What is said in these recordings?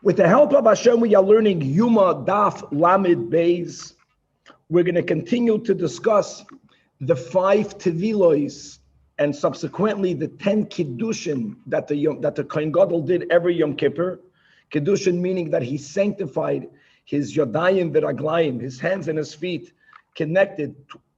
With the help of Hashem, we are learning Yoma Daf Lamed Beis. We're going to continue to discuss the 5 Tevillos and subsequently the 10 Kiddushin that the Kohen Gadol did every Yom Kippur. Kiddushin meaning that he sanctified his Yodayim v'Raglayim, his hands and his feet, connected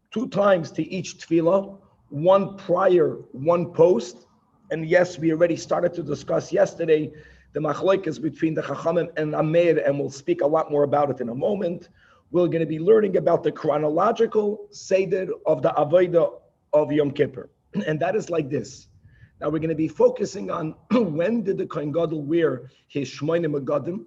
2 times to each Tefillah, one prior, one post. And yes, we already started to discuss yesterday the machlokes between the Chachamim and Amir, and we'll speak a lot more about it in a moment. We're going to be learning about the chronological Seder of the Avodah of Yom Kippur. And that is like this. Now we're going to be focusing on when did the Kohen Gadol wear his Shmoyne Megadim,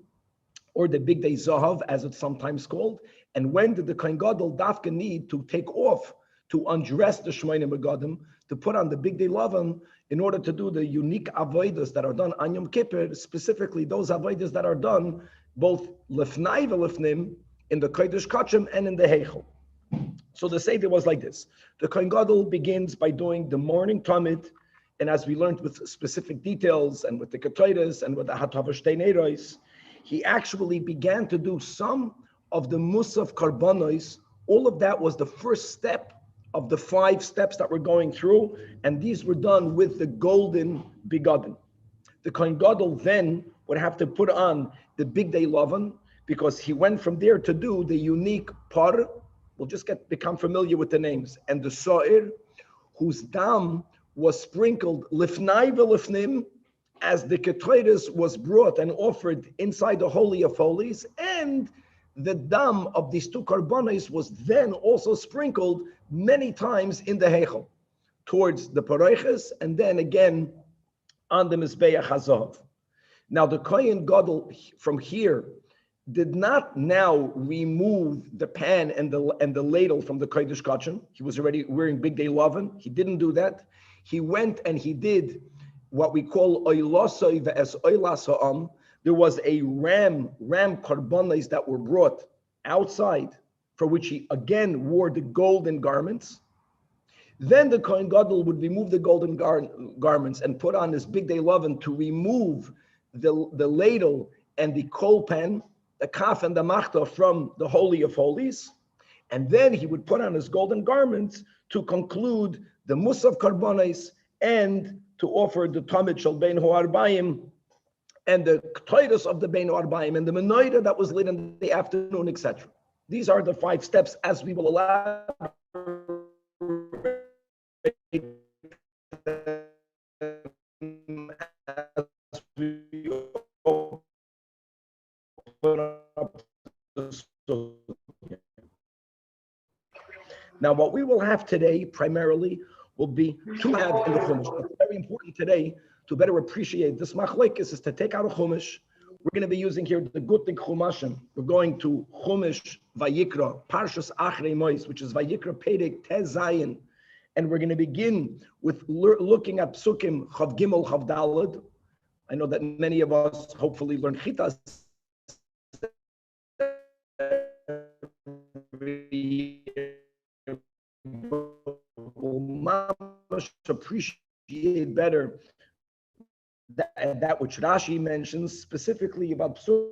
or the Big Day Zahav, as it's sometimes called, and when did the Kohen Gadol dafka need to take off, to undress the Shmoyne Megadim, to put on the Big Day Lavan, in order to do the unique avodas that are done on Yom Kippur, specifically those avodas that are done both lefnai v'lefnim, in the Kodesh Kachim and in the Heichel. So the Seder was like this. The Kohen Gadol begins by doing the morning Tamid, and as we learned with specific details and with the Ketores and with the Hatavash Teineros, he actually began to do some of the Musaf Karbanos. All of that was the first step of the 5 steps that we're going through, and these were done with the golden bigadim. The Kohen Gadol then would have to put on the Big Day Lavan, because he went from there to do the unique par. We'll just become familiar with the names, and the Sa'ir, whose dam was sprinkled lifnai v'lifnim, as the Ketores was brought and offered inside the Holy of Holies, and the dam of these 2 karbanos was then also sprinkled many times in the Heichel, towards the Pareiches, and then again on the Mizbeach HaZahav. Now the Kohen Gadol from here did not now remove the pan and the ladle from the Kodesh Kachim. He was already wearing Big Day Lavan. He didn't do that. He went and he did what we call Oilosoi ve'es Oilas ha'am. There was a ram karbanos that were brought outside, for which he again wore the golden garments. Then the Kohen Gadol would remove the golden garments and put on his Big Day Lavan to remove the ladle and the kol pan, the kaf and the machta from the Holy of Holies. And then he would put on his golden garments to conclude the Musaf Karbanos and to offer the Tamid Shel Bein Ho'arbayim and the Ktoiros of the Bein Ho'arbayim and the Menorah that was lit in the afternoon, etc. These are the 5 steps, as we will elaborate as we open up the story. Now, what we will have today primarily will be to have in the Chumash. It's very important today to better appreciate this machlokes is to take out a Chumash. We're going to be using here the Gutik Chumashim. We're going to Chumash Vayikra, Parshas Achrei Mois, which is Vayikra Perek Tez Zayin. And we're going to begin with looking at Psukim Chav Gimel Chav Daled. I know that many of us hopefully learn Chitas will appreciate better that which Rashi mentions specifically about Psukim.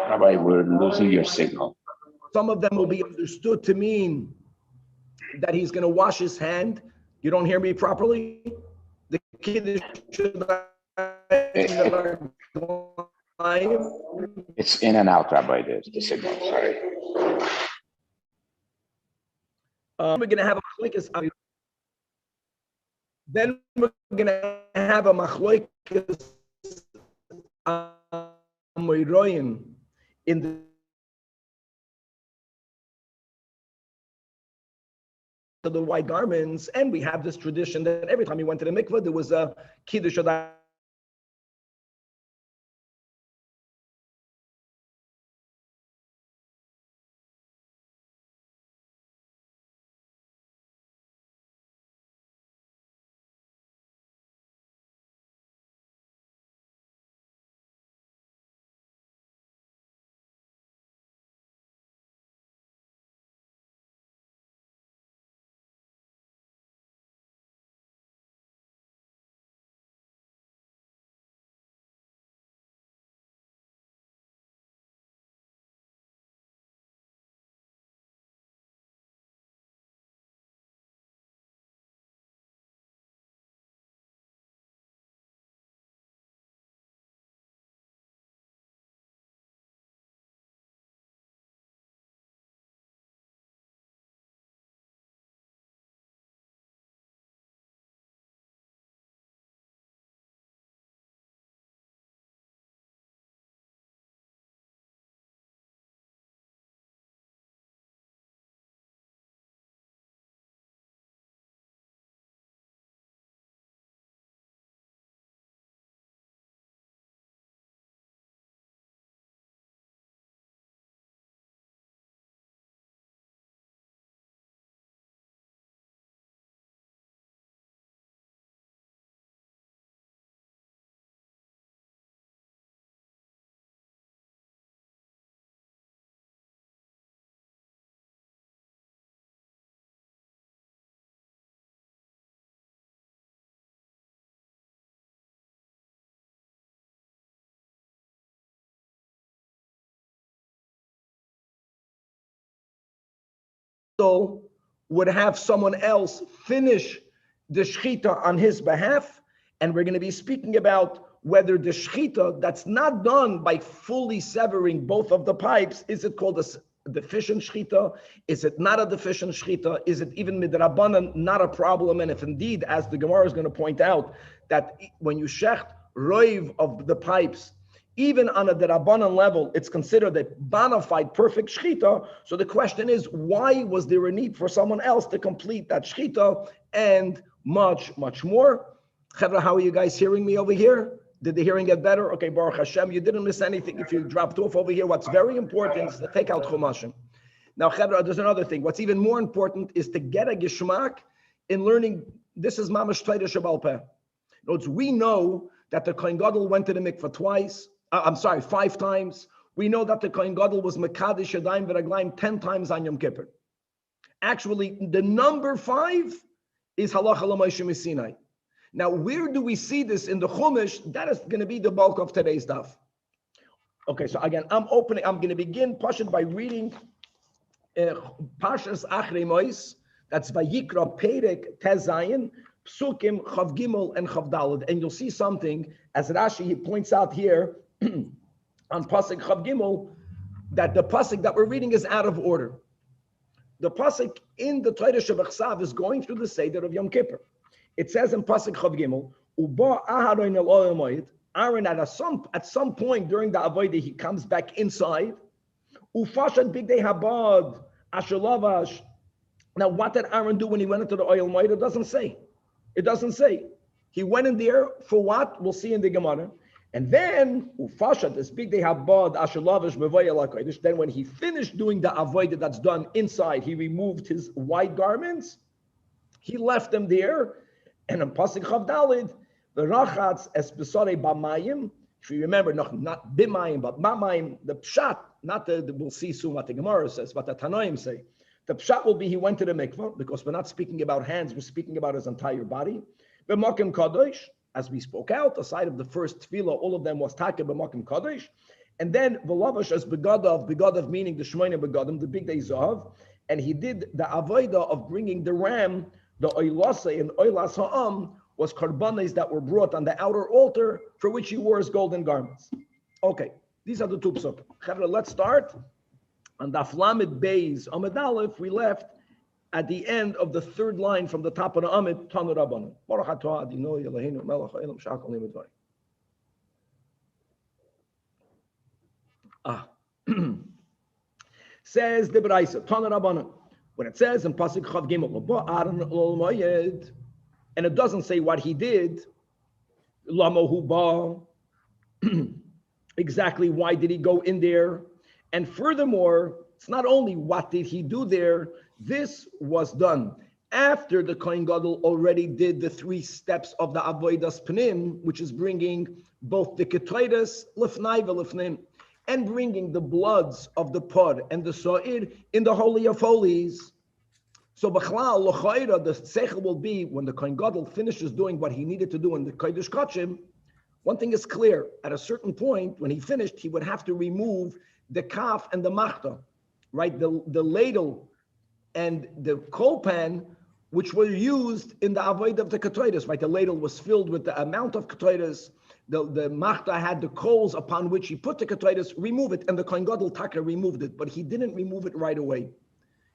Rabbi, we're losing your signal. Some of them will be understood to mean that he's going to wash his hand. You don't hear me properly? The kid It's in and out, Rabbi, the signal, sorry. We're going to have a machlokes. Then we're going to have a machlokes Amoraim in the white garments, and we have this tradition that every time he went to the mikveh, there was a kiddush would have someone else finish the shechita on his behalf, and we're going to be speaking about whether the shechita that's not done by fully severing both of the pipes, is it called a deficient shechita? Is it not a deficient shechita? Is it even midrabanan not a problem? And if indeed, as the Gemara is going to point out, that when you shecht roiv of the pipes, even on a derabanan level, it's considered a bona fide perfect shechita. So the question is, why was there a need for someone else to complete that shechita, and much, much more? Chevra, how are you guys hearing me over here? Did the hearing get better? Okay, Baruch Hashem, you didn't miss anything if you dropped off over here. What's very important is to take out Chumashim. Now, Chevra, there's another thing. What's even more important is to get a geshmak in learning. This is Mamash Torah Shebal Peh. In other words, we know that the Kohen Gadol went to the mikveh 5 times. We know that the Kohen Gadol was Mekadesh Yadayim V'Raglayim 10 times on Yom Kippur. Actually, the number 5 is Halacha L'Moshe Sinai. Now, where do we see this in the Chumash? That is going to be the bulk of today's daf. Okay, so again, I'm going to begin Pashut by reading Pashas Achrei Mois. That's Vayikra Perek Tezayin, Psukim Chav Gimel and Chav Daled. And you'll see something, as Rashi he points out here on Pasuk Chav Gimel, that the Pasuk that we're reading is out of order. The Pasuk in the Torah Shebachsav is going through the Seder of Yom Kippur. It says in Pasuk Chav Gimel, Uba Aharon El Oil Moed, Aaron at some point during the Avodah, he comes back inside. Ufashat Bigdei Habad, Ashalavash. Now, what did Aaron do when he went into the oil moed? It doesn't say. It doesn't say. He went in there for what? We'll see in the Gemara. And then, Ufashat, this Bigdei Habad, Ashalavash, Mevoyel HaKodesh. Then when he finished doing the Avodah that's done inside, he removed his white garments. He left them there. And in Pasuk Chav Daled, the Rachatz es besore b'mayim. If you remember, not b'mayim, but b'mayim, the pshat, not we'll see soon what the Gemara says, what the Tanoim say. The pshat will be he went to the mikvah, because we're not speaking about hands, we're speaking about his entire body. B'makim kadosh, as we spoke out, aside of the first tefillah, all of them was taka b'makim kadosh. And then v'lavash as begadav meaning the shmoyne begadim, the big day zahav, and he did the avodah of bringing the ram. The oilase and oilas ha'am was karbanes that were brought on the outer altar, for which he wore his golden garments. Okay, these are the 2 psukim. Let's start. On Daf Lamed Beis Amud Aleph, we left at the end of the 3rd line from the top of the Amud, Tanu Rabbanan. Baruch atah Adonai Eloheinu melech ha'olam she'akol nehei b'dvarim. Says the Braisa, Tanu Rabbanan. When it says in Pasuk Chav Gimel, and it doesn't say what he did, exactly why did he go in there? And furthermore, it's not only what did he do there, this was done after the Kohen Gadol already did the 3 steps of the Avodas Pnim, which is bringing both the Ketores, Lefnai v'Lefnim, and bringing the bloods of the pod and the so'ir in the Holy of Holies. So B'chlal, L'chayra, the seichel will be, when the Kohen Gadol finishes doing what he needed to do in the Kodesh Kachim, one thing is clear, at a certain point, when he finished, he would have to remove the kaf and the machta, right? The ladle and the coal pan, which were used in the avodah of the ketores, right? The ladle was filled with the amount of ketores. The machta had the coals upon which he put the ketores, remove it, and the Kohen Gadol Taka removed it, but he didn't remove it right away.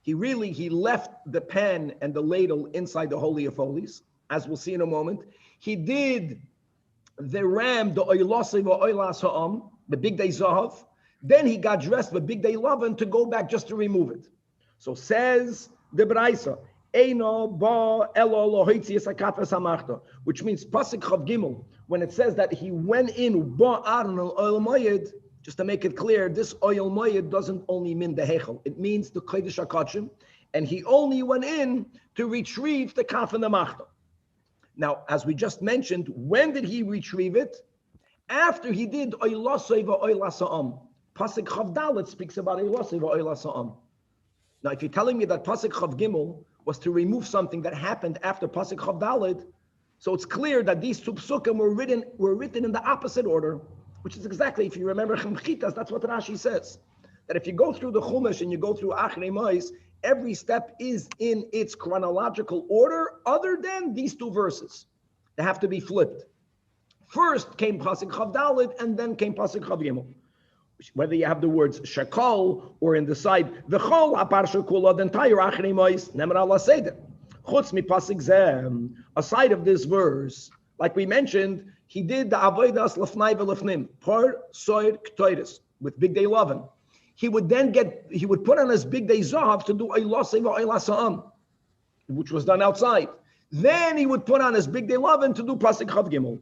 He left the pan and the ladle inside the Holy of Holies, as we'll see in a moment. He did the ram, the oilase v'oilas ha'am, the big day zahav. Then he got dressed with big day lavan to go back just to remove it. So says the Braisa, Eino ba elo lo hoitzias hakafes hamachta, which means pasuk chav gimel, when it says that he went in ba aron al oil moyed, just to make it clear, this oil moyed doesn't only mean the hechel, it means the kodesh hakachim, and he only went in to retrieve the kaf and the machta. Now, as we just mentioned, when did he retrieve it? After he did oilasei va'oilasa'am. Pasuk chav dalet speaks about oilasei va'oilasa'am. Now, if you're telling me that pasuk chav gimel was to remove something that happened after pasuk chav dalet, so it's clear that these 2 psukim were written in the opposite order, which is exactly, if you remember Chemchitas, that's what Rashi says. That if you go through the Chumash and you go through Achrei Mois, Every step is in its chronological order, other than these two verses. They have to be flipped. First came Pasuk Chav Daled, and then came Pasuk Chav Gimel. Whether you have the words Shekol or in the side V'chol Aparsha Kula, the entire Achrei Mois Nemer Allah Seder. Chutz mi Pasuk Zeh. Aside of this verse, like we mentioned, he did the Avodas Lefnai V'Lefnim Par Soir Ktoiris with Big Day Lovin. He would put on his Big Day Zahav to do Eilasei V'Eilasa'am, which was done outside. Then he would put on his Big Day Lovin to do Pasuk Chav Gimel.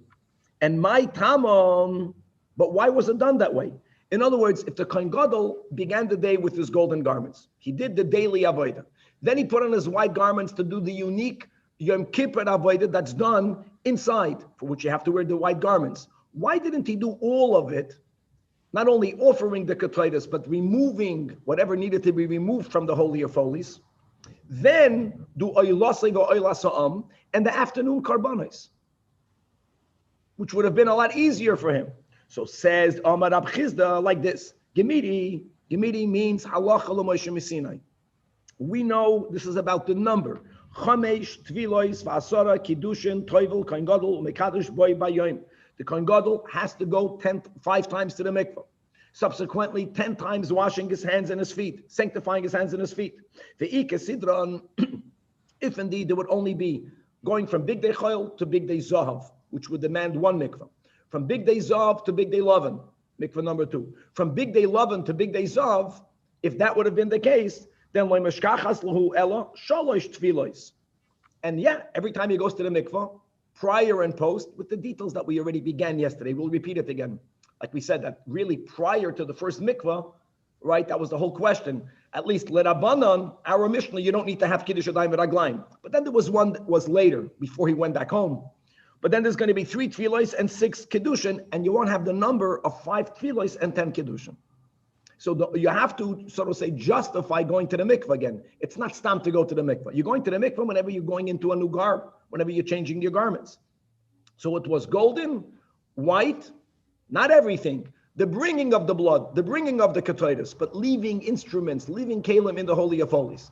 And my Tamam, but why was it done that way? In other words, if the Kohen Gadol began the day with his golden garments, he did the daily avodah. Then he put on his white garments to do the unique Yom Kippur avodah that's done inside, for which you have to wear the white garments. Why didn't he do all of it? Not only offering the ketaitis, but removing whatever needed to be removed from the Holy of Holies. Then do Oylasei v'Oylasa'am and the afternoon karbanos, which would have been a lot easier for him. So says Amar Rab Chizda like this: Gemiri means halacha l'Moshe Sinai. We know this is about the number. Chamesh tvilois v'asara kiddushin toivel kohen gadol mekadosh boy bayom. The kohen gadol has to go 5 times to the mikvah. Subsequently, 10 times washing his hands and his feet, sanctifying his hands and his feet. The Ike Sidran, if indeed there would only be going from Big Day Chayil to Big Day Zahav, which would demand 1 mikvah. From Big Day Zav to Big Day Lovin, mikvah number 2. From Big Day Lovin to Big Day Zav, if that would have been the case, then loy meshkachas lahu ella shalosh tfilos. And yeah, every time he goes to the mikvah, prior and post, with the details that we already began yesterday, we'll repeat it again. Like we said, that really prior to the first mikvah, right, that was the whole question. At least L'Rabbanan, our Mishnah, you don't need to have Kiddush Yadayim v'Raglayim. But then there was one that was later, before he went back home. But then there's going to be 3 tefillos and 6 kiddushin, and you won't have the number of 5 tefillos and 10 kiddushin. So you have to sort of say justify going to the mikvah again. It's not stam to go to the mikvah. You're going to the mikvah whenever you're going into a new garb, whenever you're changing your garments. So it was golden, white, not everything. The bringing of the blood, the bringing of the ketaitis, but leaving instruments, leaving kalim in the Holy of Holies.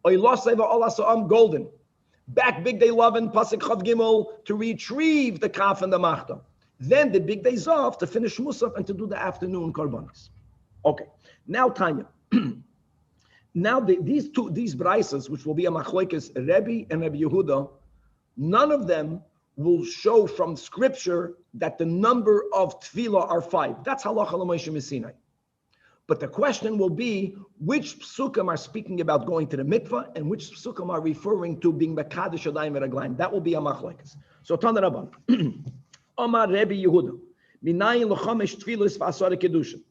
Golden. Back Big Day Lovin, Pasuk Chav Gimel, to retrieve the kaf and the machta. Then the Big Day Zav to finish Musaf and to do the afternoon karbanis. Okay, now Tanya. Now these braises, which will be a machlokes Rebbe and Rebbe Yehuda, none of them will show from scripture that the number of tefillah are 5. That's halacha l'Moshe Sinai. But the question will be, which psukim are speaking about going to the mikvah and which psukim are referring to being mekadosh yadayim v'raglayim? That will be a machlokes. So Tana Rabban, Omar Rebbe Yehuda, minayin l'chamesh tefillos v'asara kiddushin.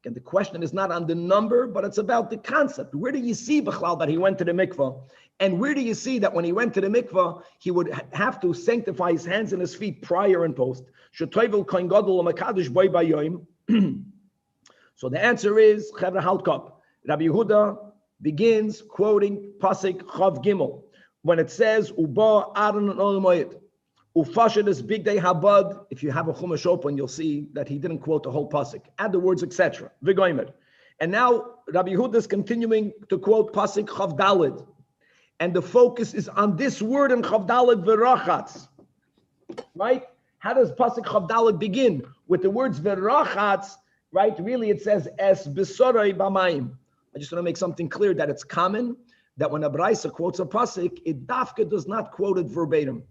And the question is not on the number, but it's about the concept. Where do you see Bechlal that he went to the mikvah? And where do you see that when he went to the mikvah, he would have to sanctify his hands and his feet prior and post? Shetoivel kohen gadol mekadosh boy bayom. So the answer is, Chevra Haltkop. Rabbi Yehuda begins quoting Pasuk Chav Gimel when it says, Uba Aaron Ol Moed, Ufashid is Big Day Habad. If you have a Chumash open, you'll see that he didn't quote the whole Pasuk. Add the words, etc. V'goimer. And now Rabbi Yehuda is continuing to quote Pasuk Chav Daled. And the focus is on this word in Chav Daled, V'rachatz. Right? How does Pasuk Chav Daled begin? With the words V'rachatz. Right? Really, it says, Es besoroi b'mayim. I just want to make something clear that it's common that when a Braisa quotes a pasuk, it dafka does not quote it verbatim.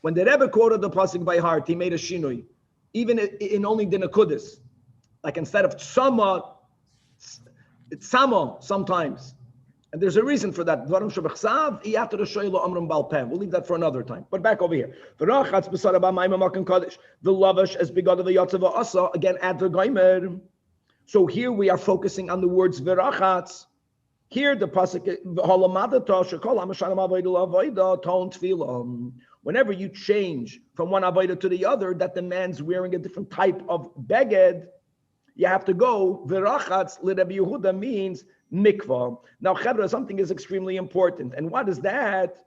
When the Rebbe quoted the pasuk by heart, he made a shinui, even in only the Nekudis. Like instead of tsama, it's samo sometimes. And there's a reason for that. We'll leave that for another time. But back over here. The lavash as begad of the yatzava asa, again add the gaimer. So here we are focusing on the words verachatz. Here the pasuk whenever you change from one avodah to the other, that the man's wearing a different type of beged, you have to go verachatz. L'Rebbe Yehuda means mikvah. Now, Chedra, something is extremely important. And what is that?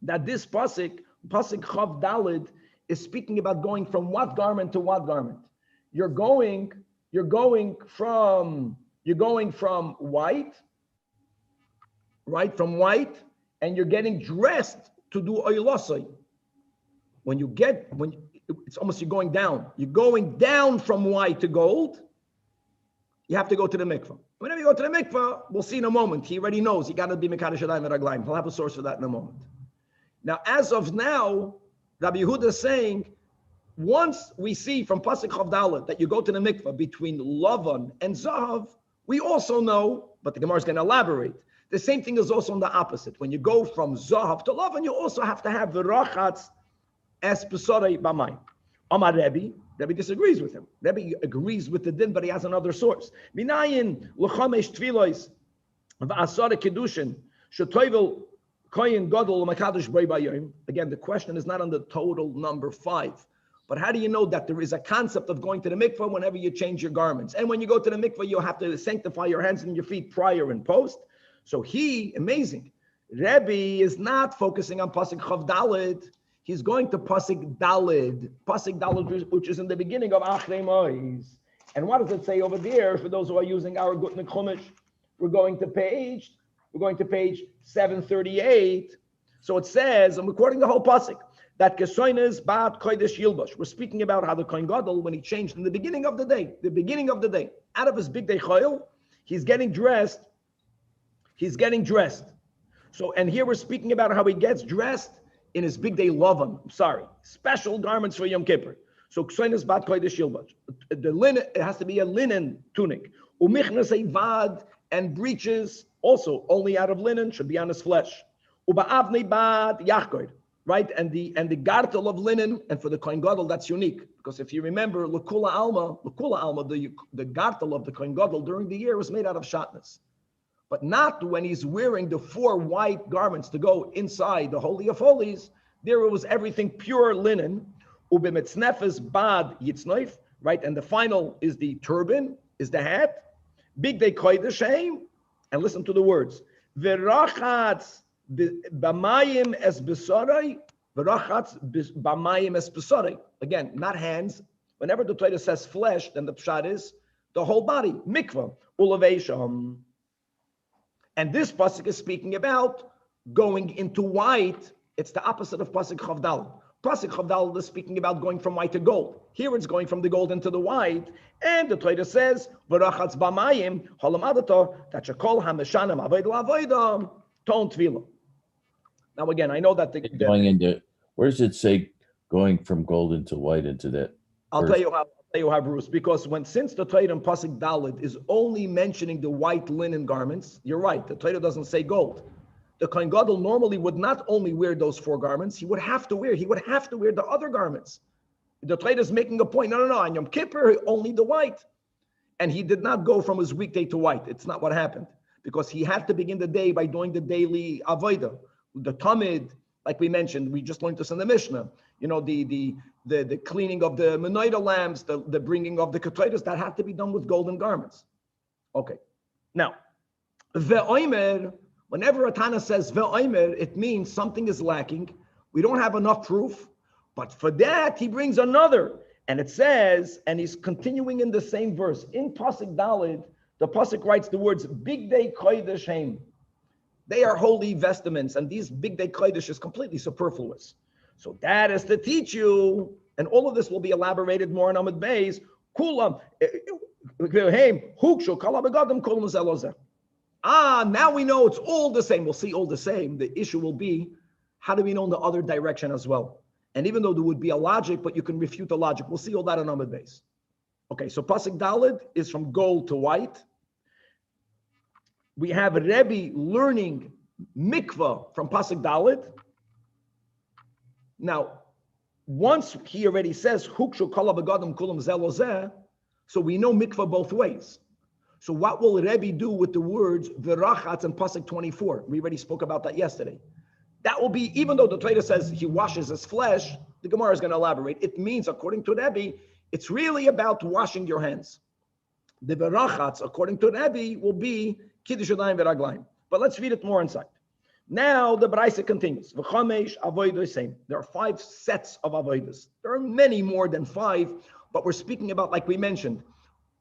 That this pasuk Chav Daled, is speaking about going from what garment to what garment. You're going from white right, from white, and you're getting dressed to do oilosai. It's almost you're going down. You're going down from white to gold. You have to go to the mikvah. Whenever you go to the mikvah, we'll see in a moment. He already knows you got to be mekadosh yadayim v'raglayim. He'll have a source for that in a moment. Now, as of now, Rabbi Yehuda is saying, once we see from Pasuk Chavdalet that you go to the mikvah between Lavan and Zahav, we also know, but the Gemara is going to elaborate, the same thing is also on the opposite. When you go from Zahav to Lavan, you also have to have the Rachatz es Pesarei B'mayim. Amar Rebbe disagrees with him. Rebbe agrees with the din, but he has another source. Minayin l'chamesh tfilos v'asara kedushin shetoivel koyin gadol l'makadosh b'ay b'ayim. Again, the question is not on the total number 5, but how do you know that there is a concept of going to the mikvah whenever you change your garments? And when you go to the mikvah, you have to sanctify your hands and your feet prior and post. So amazing. Rebbe is not focusing on Pasuk Chav Daled. He's going to Pasuk Daled, which is in the beginning of Achrei Mois. And what does it say over there? For those who are using our Gutnik Chumash, we're going to page 738. So it says, I'm recording the whole Pasuk, that Kesoines Bat Kodesh Yilbash. We're speaking about how the Kohen Gadol, when he changed in the beginning of the day, out of his big day choil, he's getting dressed. So, and here we're speaking about how he gets dressed in his big day Lavan, special garments for Yom Kippur. So Ksoinis Bat Kodesh Yilbash. The linen, it has to be a linen tunic. Umichnas Vad, and breeches, also only out of linen, should be on his flesh. Uba'avnei Bad Yachkoid, right? And the gartel of linen, and for the Kohen Gadol, that's unique. Because if you remember, L'kula Alma, the gartel of the Kohen Gadol during the year was made out of shatnez. But not when he's wearing the 4 white garments to go inside the Holy of Holies. There it was everything pure linen. Ubemetznefes bad yitznoif, right? And the final is the turban, is the hat. Big day kodesh, and listen to the words. Verachatz b'mayim es besarai, verachatz b'mayim es besarai. Again, not hands. Whenever the Torah says flesh, then the pshat is the whole body. Mikvah, ulavesham. And this pasuk is speaking about going into white. It's the opposite of pasuk Chavdal. Pasuk Chavdal is speaking about going from white to gold. Here it's going from the gold into the white. And the Torah says, "V'rachatz b'mayim halamadato tachakol hameshanim avodah la'avodah ton tefilla." Now again, I know that going into, where does it say going from gold into white into that? I'll tell you how, Bruce, because since the Torah in Pasuk Dalet is only mentioning the white linen garments, you're right, the Torah doesn't say gold. The Kohen Gadol normally would not only wear those 4 garments, he would have to wear the other garments. The Torah is making a point, no, on Yom Kippur, only the white. And he did not go from his weekday to white. It's not what happened. Because he had to begin the day by doing the daily avodah, the Talmud, like we mentioned, we just learned this in the Mishnah. You know, the cleaning of the menorah lamps, the bringing of the ketores, that had to be done with golden garments. Okay. Now, ve'omer, whenever a Tana says ve'omer, it means something is lacking. We don't have enough proof, but for that he brings another, and it says, and he's continuing in the same verse in Pasuk Daled. The Pasuk writes the words Big Day Kodesh Heim. They are holy vestments, and these Big Day Kodesh is completely superfluous. So that is to teach you, and all of this will be elaborated more in Amud Beis. Kulam, now we know it's all the same. We'll see all the same. The issue will be, how do we know in the other direction as well? And even though there would be a logic, but you can refute the logic. We'll see all that in Amud Beis. Okay, so Pasuk Daled is from gold to white. We have Rebbe learning mikvah from Pasuk Daled. Now, once he already says Hukshu kala begadim kulam zelozeh, so we know mikvah both ways. So what will Rebbe do with the words Virachatz and Pasuk 24? We already spoke about that yesterday. That will be, even though the Torah says he washes his flesh, the Gemara is going to elaborate. It means, according to Rebbe, it's really about washing your hands. The Virachatz, according to Rebbe, will be Kiddush Yadayim V'Raglayim. But let's read it more inside. Now the Braisa continues. V'chamesh avodah same. There are 5 sets of avodas. There are many more than 5, but we're speaking about, like we mentioned,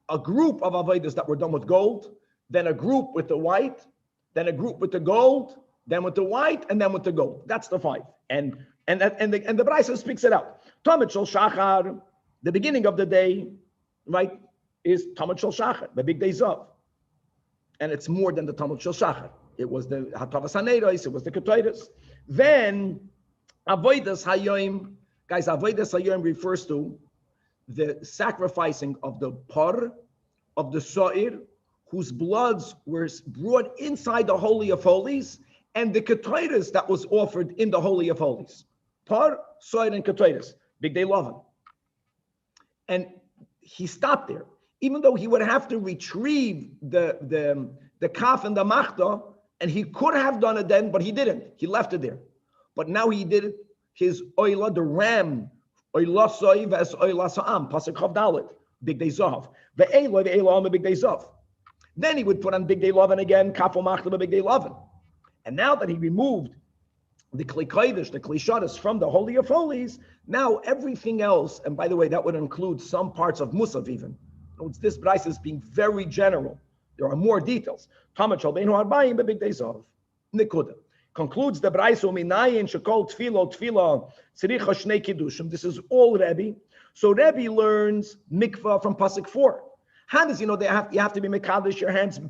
a group of avodas that were done with gold, then a group with the white, then a group with the gold, then with the white, and then with the gold. That's the 5. And the Brisa speaks it out. Talmud Shel Shachar, the beginning of the day, right, is Talmud Shel Shachar, the big days of. And it's more than the Talmud Shel Shachar. It was the Hatavas Haneros, it was the Ketairos. Then Avodas Hayoim, guys, Avodas Hayoim refers to the sacrificing of the par, of the sa'ir, whose bloods were brought inside the Holy of Holies, and the Ketairos that was offered in the Holy of Holies. Par, sa'ir, and Ketairos. Big Day Lavan. And he stopped there. Even though he would have to retrieve the kaf and the machta, and he could have done it then, but he didn't. He left it there. But now he did it. His oila, the ram, oila soiv as oila sa'am, pasuk chav dalet, big day zav. Ve'ela big day zav. Then he would put on big day lavan again, kaf machta big day lavan. And now that he removed the kli kodesh, the kli shadas from the Holy of Holies, now everything else, and by the way, that would include some parts of Musaf even. This Brisa is being very general. There are more details. Concludes the Brisa, this is all Rebbe. So Rebbe learns mikvah from pasuk 4. How does you know you have to be mekadosh your hands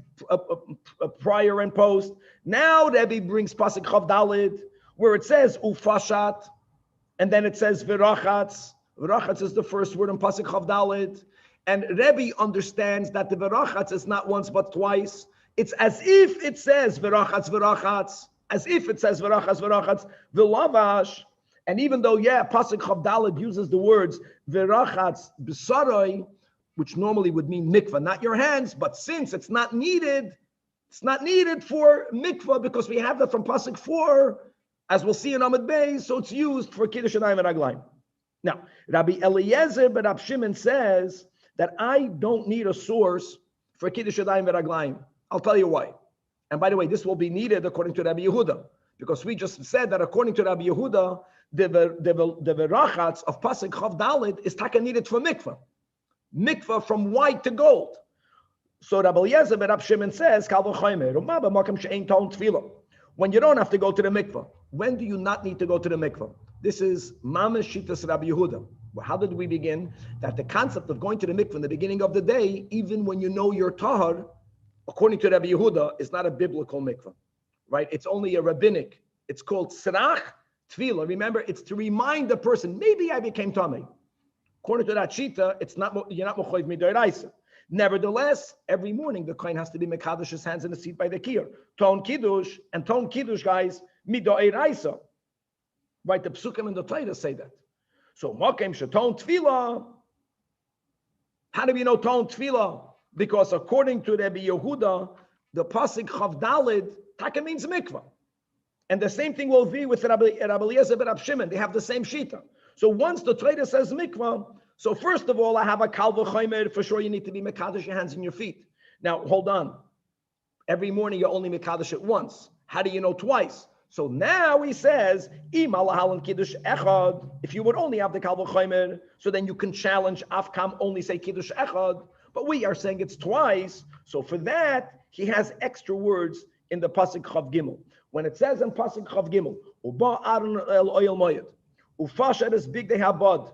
prior and post? Now Rebbe brings pasuk chav dalid, where it says ufashat, and then it says virachatz. Virachatz is the first word in pasuk chav dalid. And Rebbe understands that the verachatz is not once but twice. It's as if it says verachatz, verachatz, as if it says verachatz, verachatz, v'lavash. And even though, pasuk chav daled uses the words verachatz b'saroi, which normally would mean mikvah, not your hands, but since it's not needed for mikvah because we have that from pasuk 4, as we'll see in Amud Beis, so it's used for kiddush and raglaim. Now, Rabbi Eliezer ben Rab Shimon says that I don't need a source for Kiddush Yadayim V'Raglayim. I'll tell you why. And by the way, this will be needed according to Rabbi Yehuda, because we just said that according to Rabbi Yehuda, the verachatz of Pasuk Chav Dalid is taka needed for mikvah. Mikvah from white to gold. So Rabbi Eliezer ben Rab Shimon says, when you don't have to go to the mikvah, when do you not need to go to the mikvah? This is Mamash Shitas Rabbi Yehuda. Well, how did we begin? That the concept of going to the mikvah in the beginning of the day, even when you know you're tahar, according to Rabbi Yehuda, is not a biblical mikvah, right? It's only a rabbinic. It's called srach tefilla. Remember, it's to remind the person, maybe I became tamei. According to that shita, it's not, you're not mochoiv midoraisa. Nevertheless, every morning the kohen has to be mekadosh his hands in the seat by the kiyur. Ton kiddush, guys, midoraisa. Right, the psukim and the Torah say that. So, Makem Shaton Tefilla. How do we know Ton Tefilla? Because according to Rabbi Yehuda, the pasuk Chav Dalid, taka means mikvah. And the same thing will be with Rabbi Eliezer ben Rab Shimon. They have the same shita. So once the Torah says mikvah, so first of all, I have a kal v'chomer. For sure, you need to be mekadosh your hands and your feet. Now, hold on. Every morning, you're only mekadosh it once. How do you know twice? So now he says, if you would only have the kal v'chomer, so then you can challenge Afkam, only say kiddush echad. But we are saying it's twice. So for that, he has extra words in the pasuk chav gimel. When it says in pasuk chav gimel, uba aron el oyel moyed, ufasher is big they habad,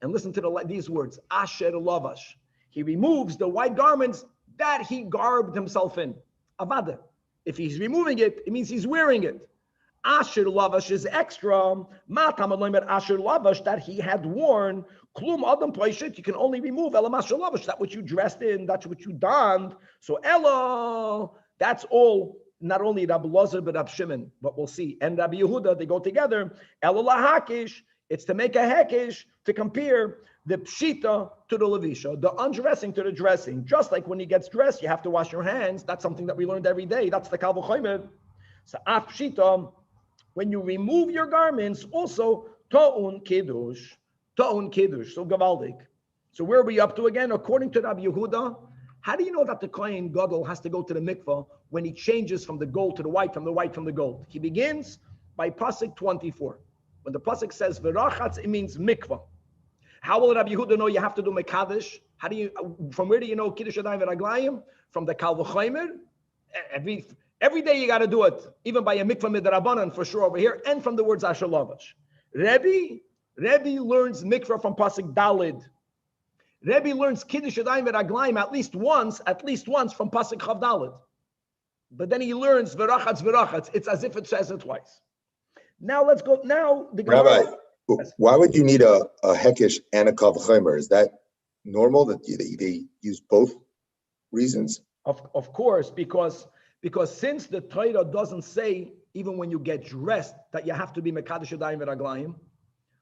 and listen to these words, asher lavash. He removes the white garments that he garbed himself in. Avada. If he's removing it, it means he's wearing it. Asher lavash is extra. Matam aloymer asher lavash that he had worn. Klum adam poishit. You can only remove elam asher lavash, that which you dressed in, that's what you donned. So ella, that's all. Not only Rabbi Elazar but Rabbi Shimon, but we'll see. And Rabbi Yehuda, they go together. Ella lahakish. It's to make a hekish, to compare the pshita to the levisha, the undressing to the dressing. Just like when he gets dressed, you have to wash your hands. That's something that we learned every day. That's the kal v'chomer. So af pshita. When you remove your garments, also ta'un kiddush, so gavaldik. So where are we up to again? According to Rabbi Yehuda, how do you know that the kohen gadol has to go to the mikvah when he changes from the gold to the white, from the white from the gold? He begins by pasuk 24. When the pasuk says verachatz, it means mikvah. How will Rabbi Yehuda know you have to do mekadosh? From where do you know kiddush yadayim v'raglayim? From the kal v'chomer. Every day you got to do it, even by a mikvah midrabanan for sure over here, and from the words Asher Lavash. Rebbe learns mikvah from pasuk Dalid. Rebbe learns Kiddush Yadayim v'Raglayim at least once from pasuk Chav Dalid. But then he learns v'rachatz. It's as if it says it twice. Now let's go. Now the Rabbi, why would you need a hekesh and a kal v'chomer? Is that normal that they use both reasons? Of course, because since the Torah doesn't say even when you get dressed that you have to be mekadosh yadayim v'raglayim,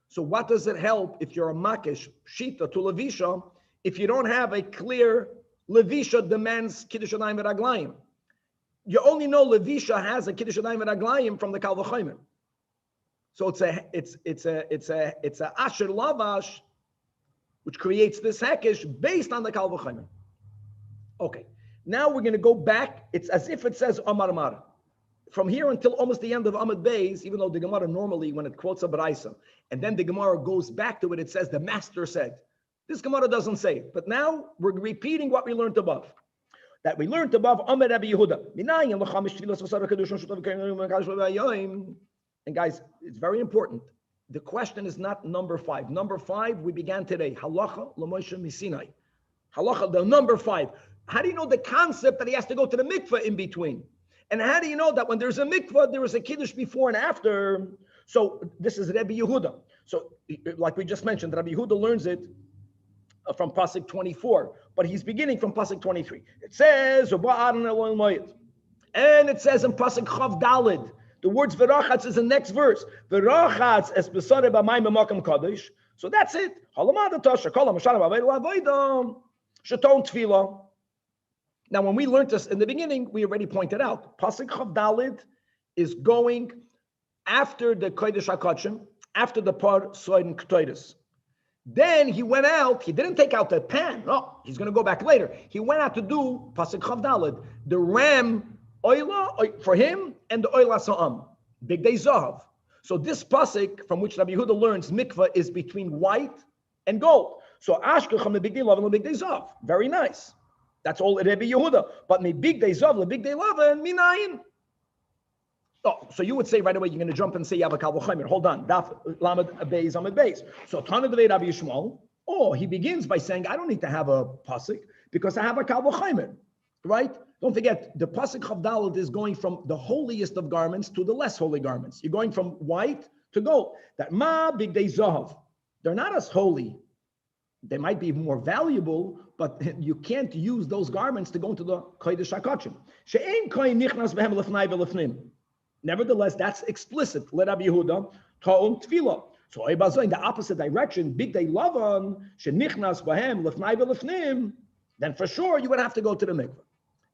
so what does it help if you're a makish shita to levisha if you don't have a clear levisha demands kiddush yadayim v'raglayim? You only know levisha has a kiddush yadayim v'raglayim from the kal v'chomer. So it's a asher lavash which creates this hekesh based on the kal v'chomer. Okay. Now we're going to go back. It's as if it says Amar Amar. From here until almost the end of Amud Beis, even though the Gemara normally, when it quotes a Baraisa, and then the Gemara goes back to it, it says the Master said. This Gemara doesn't say it. But now we're repeating what we learned above. That we learned above Amar Rabbi Yehuda. And guys, it's very important. The question is not number 5. Number 5, we began today. Halacha l'Moshe miSinai. Halacha, the number 5. How do you know the concept that he has to go to the mikveh in between? And how do you know that when there's a mikveh, there is a kiddush before and after? So this is Rabbi Yehuda. So like we just mentioned, Rabbi Yehuda learns it from pasuk 24, but he's beginning from pasuk 23. It says, and it says in pasuk Chav Dalid, the words V'rachatz is the next verse. V'rachatz es b'sareh b'mayim b'makam kadosh. So that's it. Now, when we learned this in the beginning, we already pointed out, Pasuk Chav Dalid is going after the Kodesh HaKodshim, after the Par Soid and Ktoidus. Then he went out, he didn't take out the pan, no, he's going to go back later. He went out to do Pasuk Chav Dalid, the ram oila for him and the oila sa'am, Big Day Zahav. So this Pasuk, from which Rabbi Yehuda learns mikvah, is between white and gold. So Ashkecham, the Big Day Love, and the Big Day Zahav. Very nice. That's all Rebbe Yehuda. But me big day zav, big day lava, and minayin. Oh, so you would say right away, you're going to jump and say, you have a kal v'chomer. Hold on. Daf lamed beis amid beis. So Tanach Devei Rabbi Yishmael, he begins by saying, I don't need to have a pasuk because I have a kal v'chomer. Right? Don't forget, the pasuk Chav Daled is going from the holiest of garments to the less holy garments. You're going from white to gold. That ma big day zav. They're not as holy. They might be more valuable, but you can't use those garments to go into the Kodesh HaKodshim. She'ein kohen nichnas behem lefnai v'lefnim. Nevertheless, that's explicit. Let Rabbi Yehuda ta'um Tefilla. So in the opposite direction, big day lavan she'nichnas behem lefnai v'lefnim. Then for sure you would have to go to the mikveh.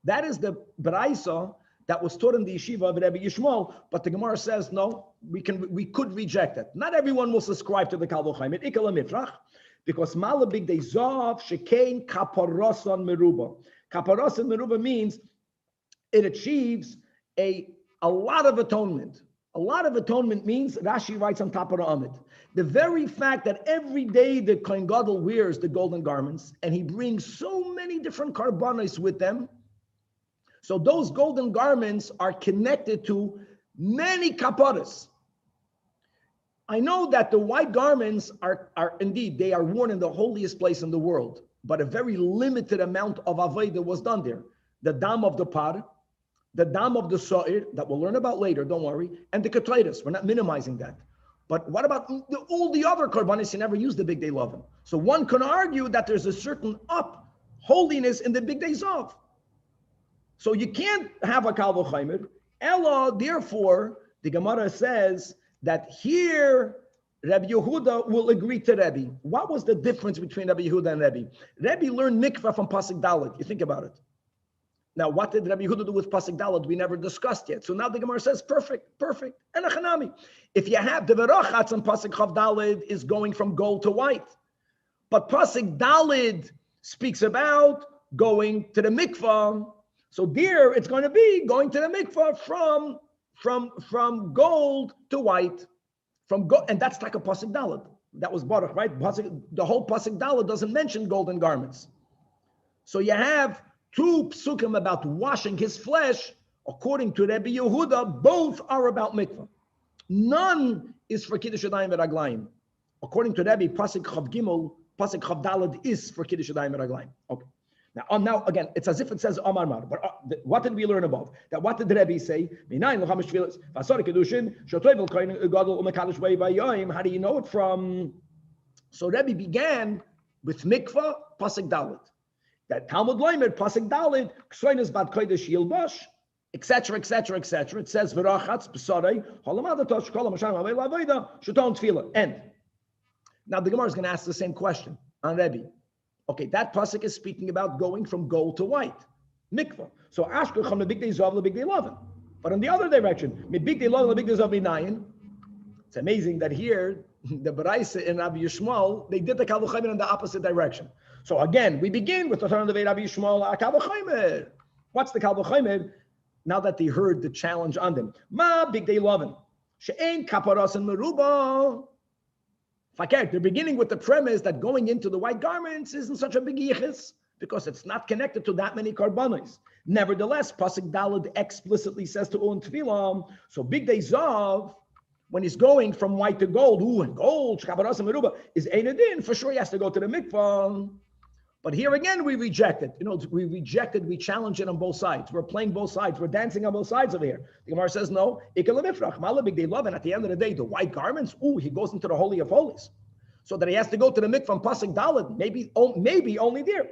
That is the Baraisa that was taught in the yeshiva of Rabbi Yishmael, but the Gemara says no. We could reject it. Not everyone will subscribe to the kal v'chomer. Ikal mitrach. Because Mala Big Day Zav Shekain Kaparosan Meruba. Kaparosan Meruba means it achieves a lot of atonement. A lot of atonement means, Rashi writes on top of the Amid, the very fact that every day the Kohen Gadol wears the golden garments and he brings so many different karbanos with them. So those golden garments are connected to many kaparas. I know that the white garments are indeed, they are worn in the holiest place in the world, but a very limited amount of avodah was done there. The dam of the par, the dam of the sa'ir, that we'll learn about later, don't worry, and the ketaitis. We're not minimizing that. But what about all the other karbanis? You never use the big day lovin. So one can argue that there's a certain holiness in the big day zav. So you can't have a kal v'chomer. Ella, therefore, the Gemara says that here Rabbi Yehuda will agree to Rebbe. What was the difference between Rabbi Yehuda and Rebbe? Rebbe learned mikvah from pasuk Daled. You think about it. Now, what did Rabbi Yehuda do with pasuk Daled? We never discussed yet. So now the Gemara says, perfect. And achanami. If you have the verachatz on pasuk Chav Daled is going from gold to white, but pasuk Daled speaks about going to the mikvah. So there, it's going to be going to the mikvah from gold to white, and that's like a pasuk Daled. That was Baruch, right? The whole pasuk Daled doesn't mention golden garments. So you have two psukim about washing his flesh. According to Rabbi Yehuda, both are about mikvah. None is for Kiddush Yadayim v'Raglayim. According to Rabbi, Pasuk Chav Gimel, Pasuk Chav Daled is for Kiddush Yadayim v'Raglayim. Okay. Now again, it's as if it says Amar Mar. But what did we learn above? That what did the Rebbe say? How do you know it from? So Rebbe began with mikvah pasuk dalet. That Talmud Leimer pasuk dalet ksreinas bad kodesh yilbash, etc., etc., etc. It says v'rachatz b'sarei halamada tosh kol ha'mashan ha'vei la'avoda sheton tefilla. End. Now the Gemara is going to ask the same question on Rebbe. Okay, that pasuk is speaking about going from gold to white, mikvah. So ashkech from the big day zav the big day lovin. But in the other direction, mi big day lovin the big day zav minayin. It's amazing that here the Baraisa and Rabbi Yishmael they did the Kal V'Chomer in the opposite direction. So again, we begin with the turn of the Rabbi Yishmael Kal V'Chomer. What's the Kal V'Chomer? Now that they heard the challenge on them, ma big day lovin she'ein kaparas and meruba. They're beginning with the premise that going into the white garments isn't such a big yichus because it's not connected to that many karbanos. Nevertheless, Pasuk Daled explicitly says to own tefillah. So big day zav, when he's going from white to gold, and gold, shkabaras and meruba, is einadin, for sure he has to go to the mikvah. But here again, we rejected. We challenge it on both sides. We're playing both sides. We're dancing on both sides over here. The Gemara says, no, big day love, and at the end of the day, the white garments, he goes into the Holy of Holies. So that he has to go to the mikvah from Pasuk Daled, maybe only there.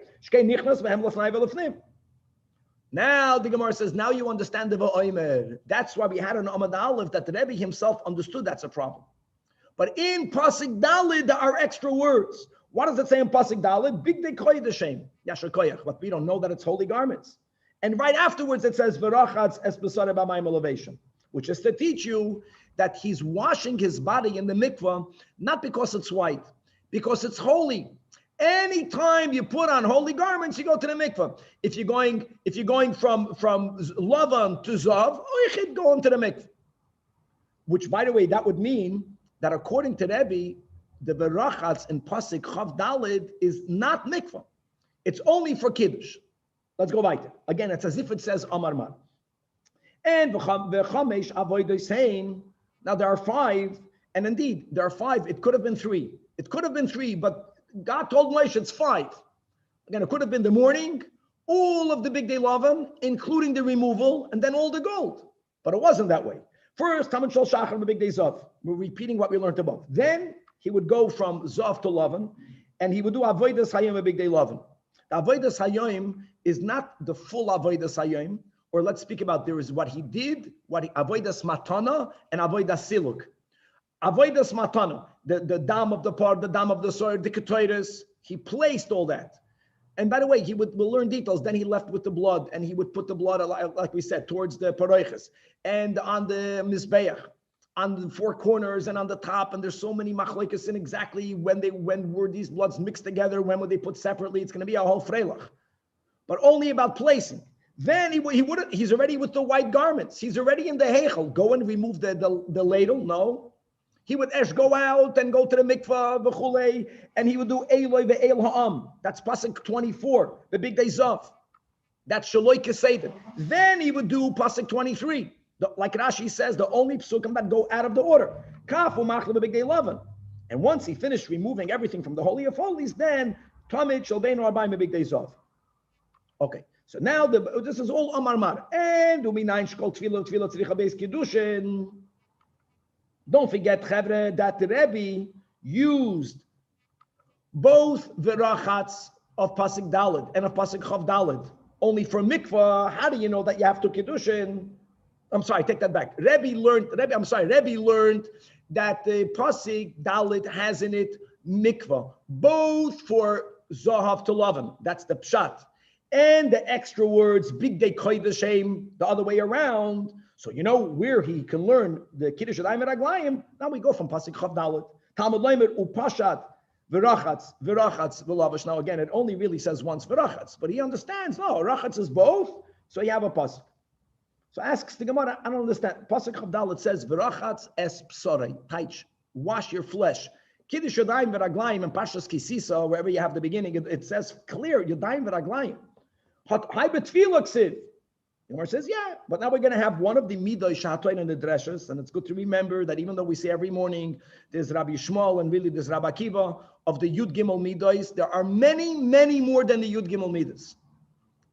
Now the Gemara says, now you understand the V'omer. That's why we had an Amad Aleph that the Rebbe himself understood that's a problem. But in Pasuk Daled, there are extra words. What does it say in Pasuk Daled? Big day koydeshem, yasher koyach. But we don't know that it's holy garments. And right afterwards it says v'rachatz es b'sarei b'mayim elevation, which is to teach you that he's washing his body in the mikvah not because it's white, because it's holy. Anytime you put on holy garments, you go to the mikvah. If you're going from lavan to zav, you go into the mikvah. Which, by the way, that would mean that according to Rebbe, the berachats in Pasuk Chav Daled is not mikvah. It's only for kiddush. Let's go weiter. Again, it's as if it says Amar Mar. And v'chamesh avodah saying, now there are 5, and indeed there are 5. It could have been 3. It could have been 3, but God told Moshe it's 5. Again, it could have been the morning, all of the big day lavan, including the removal, and then all the gold. But it wasn't that way. First, Tamid Shal Shachar, the big day zav. We're repeating what we learned above. Then he would go from zav to lavan, and he would do avodas hayom a big day lavan. The avodas hayom is not the full avodas hayom, or let's speak about there is what he did, avodas matana and avodas siluk. Avodas matana, the dam of the part, the dam of the sword, the ketores, he placed all that. And by the way, we'll learn details. Then he left with the blood, and he would put the blood, like we said, towards the paroiches and on the mizbeach, on the 4 corners and on the top. And there's so many machlokes in exactly when were these bloods mixed together, when were they put separately. It's going to be a whole freilach, but only about placing. Then he's already with the white garments. He's already in the heichel. Go and remove the ladle. No. He would go out and go to the mikvah, v'chulei, and he would do Eloi ve'el ha'am. That's Pasuk 24, the big day zav. That's Shaloi Keseder. Then he would do Pasuk 23. Like Rashi says, the only psukim that go out of the order. Kaf u'machla b'big day lavan. And once he finished removing everything from the Holy of Holies, then Tamid Shalbeinu Arbaim b'big day zav. Okay, so now this is all Amar Mar. And u'minayin shkol tefillah tzricha beis kiddushin. Don't forget, Chevre, that the Rebbe used both the rachats of Pasuk Daled and of Pasuk Chav Daled only for mikvah. How do you know that you have to kiddushin? I'm sorry, take that back. Rebbe learned that the Pasuk Daled has in it mikvah, both for Zahav to Lavan. That's the pshat. And the extra words, big day koydeshem, the other way around. So you know where he can learn the Kiddush Yadayim v'Raglayim. Now we go from Pasuk Chav Daled. Talmud Leimer upashat v'rachatz v'lavash. Now again, it only really says once v'rachatz, but he understands. No, rachatz is both. So you have a pasuk. So asks the Gemara, I don't understand. Pasuk Chav Daled says v'rachatz es psorei, taich, wash your flesh. Kiddush Yadayim v'Raglayim and Pashas Kisisa, wherever you have the beginning, it says clear Yadayim v'Raglayim. Hay betfila ksiv. Gemara says, yeah, but now we're going to have one of the midos shatoin and the dreshes, and it's good to remember that even though we say every morning there's Rabbi Shmuel and really there's Rabbi Akiva of the Yud Gimel midos, there are many, many more than the Yud Gimel midos.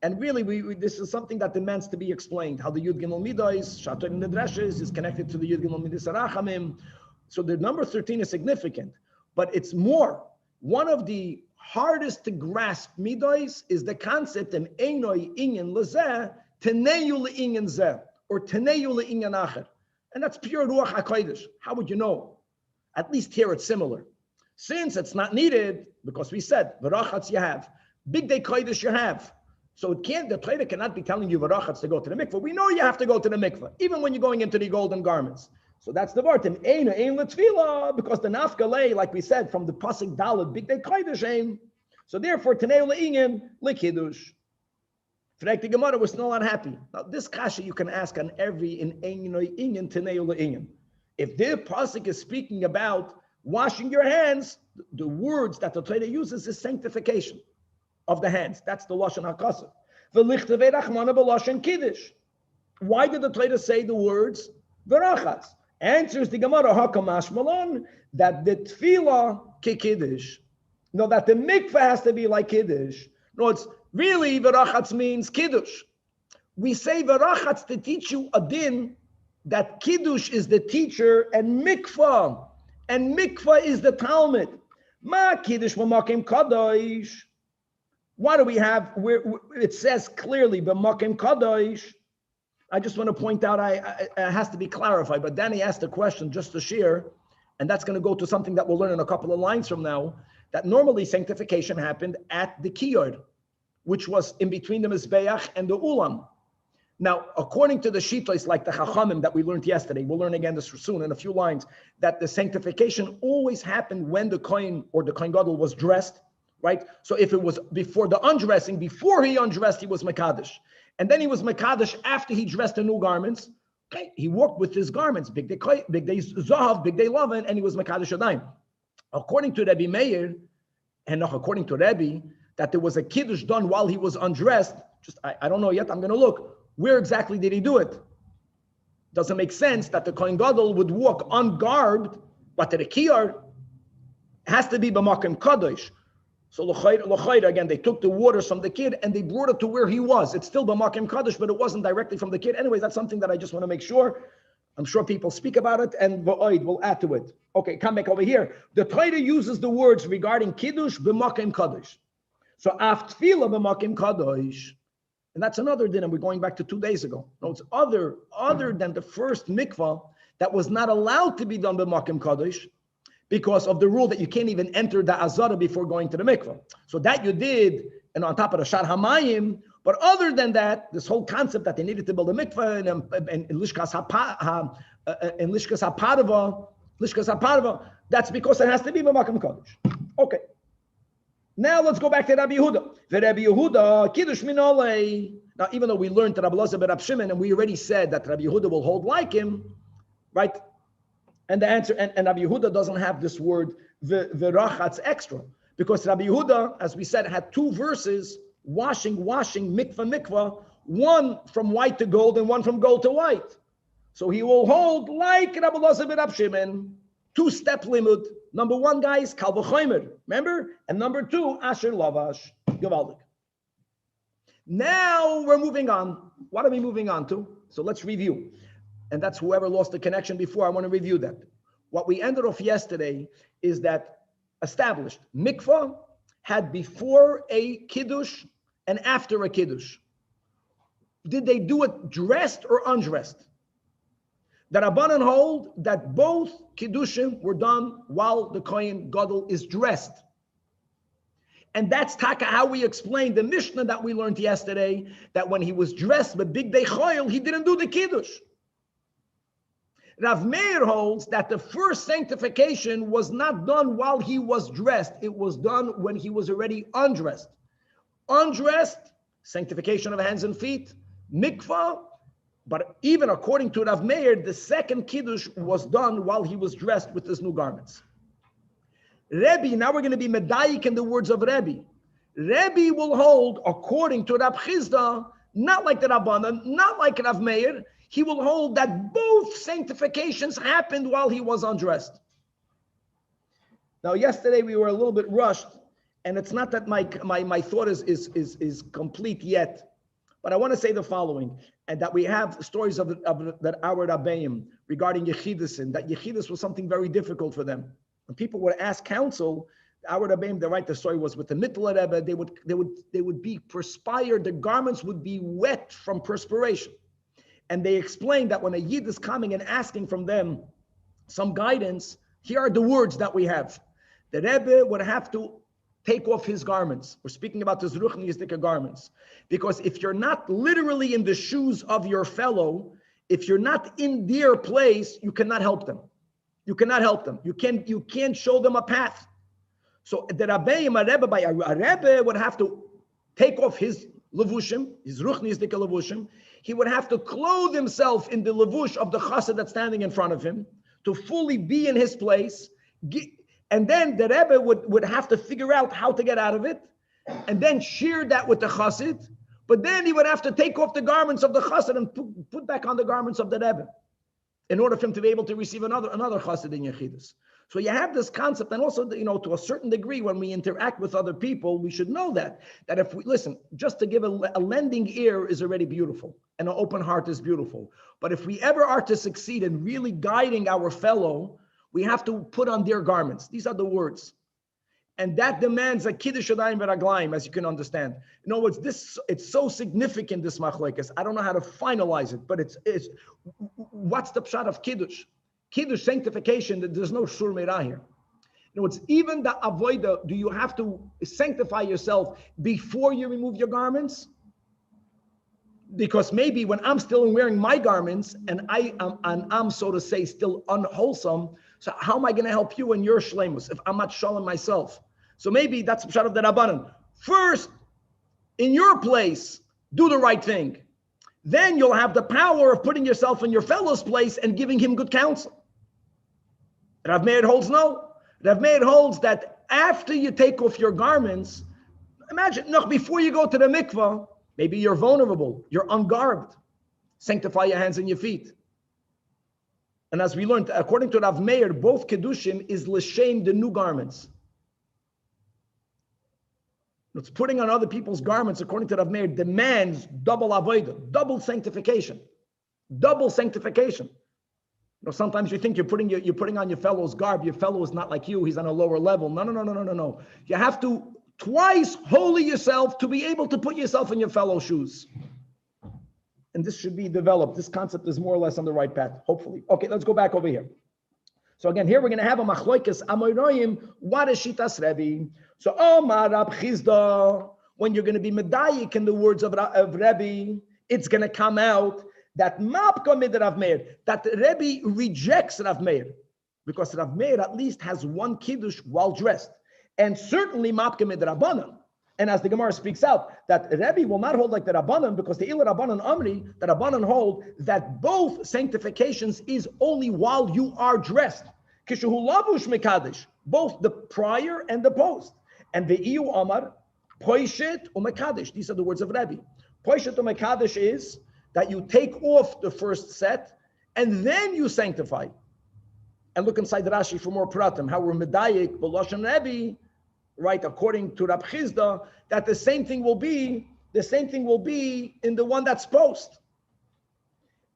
And really, this is something that demands to be explained. How the Yud Gimel midos shatoin and the dreshes is connected to the Yud Gimel midos arachamim. So the number 13 is significant, but it's more. One of the hardest to grasp midos is the concept of einoi inyan lezeh teneyu le'inyan zeh or teneyu le'inyan acher, and that's pure ruach hakodesh. How would you know? At least here it's similar, since it's not needed because we said v'rachatz you have, big day kodesh you have, so it can't. The Torah cannot be telling you v'rachatz to go to the mikveh. We know you have to go to the mikveh even when you're going into the golden garments. So that's the word. Ein l'tefila, because the nafkalei, like we said, from the pasuk daled, big day kodesh aim. So therefore, tenei le'inyan l'kiddush. Frek the Gemara was still not happy. Now this kasha you can ask on every in einoi inyan tenei le'inyan. If the pasuk is speaking about washing your hands, the words that the Torah uses is sanctification of the hands. That's the lashon hakasa. V'lichtavei rachmana b'lashon kiddush. Why did the Torah say the words v'rachatz? Answers the Gemara, Hakamash Malon, that the Tefilla kiddush. No, that the mikveh has to be like kiddush. No, it's really v'rachatz means kiddush. We say v'rachatz to teach you a din that kiddush is the teacher and mikveh is the Talmud. Ma kiddush v'makim kadosh. What do we have? Where it says clearly b'makim kadosh. I just want to point out, it has to be clarified, but Danny asked a question just to shiur, and that's going to go to something that we'll learn in a couple of lines from now, that normally sanctification happened at the shiur, which was in between the Mizbeach and the Ulam. Now, according to the Shittos, like the Chachamim that we learned yesterday, we'll learn again this soon in a few lines, that the sanctification always happened when the Kohen or the Kohen Gadol was dressed, right? So if it was before the undressing, before he undressed, he was Mekadosh. And then he was Mekadosh after he dressed in new garments. Okay, he walked with his garments, big day Zahav, big day Lavan, and he was Mekadosh Adayim. According to Rabbi Meir, and according to Rabbi, that there was a Kiddush done while he was undressed. I don't know yet, I'm going to look. Where exactly did he do it? Doesn't make sense that the Kohen Gadol would walk ungarbed, but the Kiyar has to be B'makim Kadosh. So l'chayr, again, they took the waters from the kid and they brought it to where he was. It's still b'makim kadosh, but it wasn't directly from the kid. Anyways, that's something that I just want to make sure. I'm sure people speak about it, and v'oid will add to it. Okay, come back over here. The Torah uses the words regarding kiddush b'makim kadosh. So af tefillah b'makim kadosh, and that's another din. And we're going back to 2 days ago. No, it's other than the first mikvah that was not allowed to be done b'makim kadosh, because of the rule that you can't even enter the azara before going to the mikveh. So that you did, and on top of the shar hamayim. But other than that, this whole concept that they needed to build a mikveh and lishkas haparva, that's because it has to be b'makom kodesh. Okay. Now let's go back to Rabbi Yehuda. The Rabbi Yehuda kiddush minolei. Now, even though we learned that Rabbi Elazar ben Rabbi Shimon, and we already said that Rabbi Yehuda will hold like him, right? And the answer, and Rabbi Yehuda doesn't have this word v'rachatz extra, because Rabbi Yehuda, as we said, had 2 verses, washing, mikvah, one from white to gold and one from gold to white. So he will hold like Rabbi Elazar ben Rabbi Shimon, 2-step limud. Number 1, guys, kal v'chomer, remember? And number 2, asher lavash, gewaldig. Now we're moving on. What are we moving on to? So let's review. And that's whoever lost the connection before. I want to review that. What we ended off yesterday is that established mikvah had before a kiddush and after a kiddush. Did they do it dressed or undressed? The Rabbanan hold that both kiddushim were done while the Kohen Gadol is dressed. And that's taka how we explained the Mishnah that we learned yesterday, that when he was dressed with big day choil, he didn't do the kiddush. Rav Meir holds that the first sanctification was not done while he was dressed. It was done when he was already undressed. Undressed, sanctification of hands and feet, mikvah. But even according to Rav Meir, the second kiddush was done while he was dressed with his new garments. Rebbe, now we're going to be medayik in the words of Rebbe. Rebbe will hold, according to Rab Chizda, not like the Rabbanan, not like Rav Meir. He will hold that both sanctifications happened while he was undressed. Now, yesterday we were a little bit rushed, and it's not that my thought is complete yet, but I want to say the following, and that we have stories of that our Rabbeim regarding Yechidus, and that Yechidus was something very difficult for them. When people would ask counsel, our Rabbeim, they write the story was with the Mittler Rebbe, they would be perspired, the garments would be wet from perspiration. And they explained that when a Yid is coming and asking from them some guidance, here are the words that we have. The Rebbe would have to take off his garments. We're speaking about the Zruchnistika garments. Because if you're not literally in the shoes of your fellow, if you're not in their place, you cannot help them. You cannot help them. You can't show them a path. So the Rebbe would have to take off his levushim, his Ruchnistika levushim. He would have to clothe himself in the levush of the chassid that's standing in front of him to fully be in his place. And then the Rebbe would have to figure out how to get out of it, and then shear that with the chassid. But then he would have to take off the garments of the chassid and put back on the garments of the Rebbe, in order for him to be able to receive another chassid in Yechidus. So you have this concept, and also, to a certain degree, when we interact with other people, we should know that if we listen, just to give a lending ear is already beautiful, and an open heart is beautiful. But if we ever are to succeed in really guiding our fellow, we have to put on their garments. These are the words. And that demands a kiddush yadayim v'raglayim, as you can understand. In other words, it's so significant, this machlekes. I don't know how to finalize it, but it's what's the pshat of kiddush? Kiddush, sanctification, there's no shur meirah here. In other words, even the avoida, do you have to sanctify yourself before you remove your garments? Because maybe when I'm still wearing my garments and I'm so to say still unwholesome, so how am I going to help you in your shleimus if I'm not shalom myself? So maybe that's the pshat of the Rabbanan. First, in your place, do the right thing. Then you'll have the power of putting yourself in your fellow's place and giving him good counsel. Rav Meir holds no. Rav Meir holds that after you take off your garments, imagine, before you go to the mikvah, maybe you're vulnerable, you're ungarbed. Sanctify your hands and your feet. And as we learned, according to Rav Meir, both Kedushim is l'shem the new garments. It's putting on other people's garments, according to Rav Meir, demands double avodah, double sanctification. Double sanctification. Sometimes you think you're putting on your fellow's garb. Your fellow is not like you. He's on a lower level. No. You have to twice holy yourself to be able to put yourself in your fellow's shoes. And this should be developed. This concept is more or less on the right path, hopefully. Okay, let's go back over here. So again, here we're going to have a machloikes amoyroim. What is shitas Rebbe? So Omar Rab Chizda, when you're going to be medayik in the words of Rebbe, it's going to come out that mapka mid Rav Meir, that Rebbe rejects Rav Meir, because Rav Meir at least has one kiddush while dressed, and certainly mapka mid Rabbanan. And as the Gemara speaks out, that Rebbe will not hold like the Rabbanan, because the Ila Rabbanan Amri, the Rabbanan hold that both sanctifications is only while you are dressed. Kishuhu lavush mekadesh, both the prior and the post. And the Iu Amar, poishet umekadesh. These are the words of Rebbe. Poishet umekadesh is that you take off the first set and then you sanctify. And look inside the Rashi for more pratim, how we're medayik, b'lashon Rebbe, right, according to Rab Chizda, that the same thing will be in the one that's post.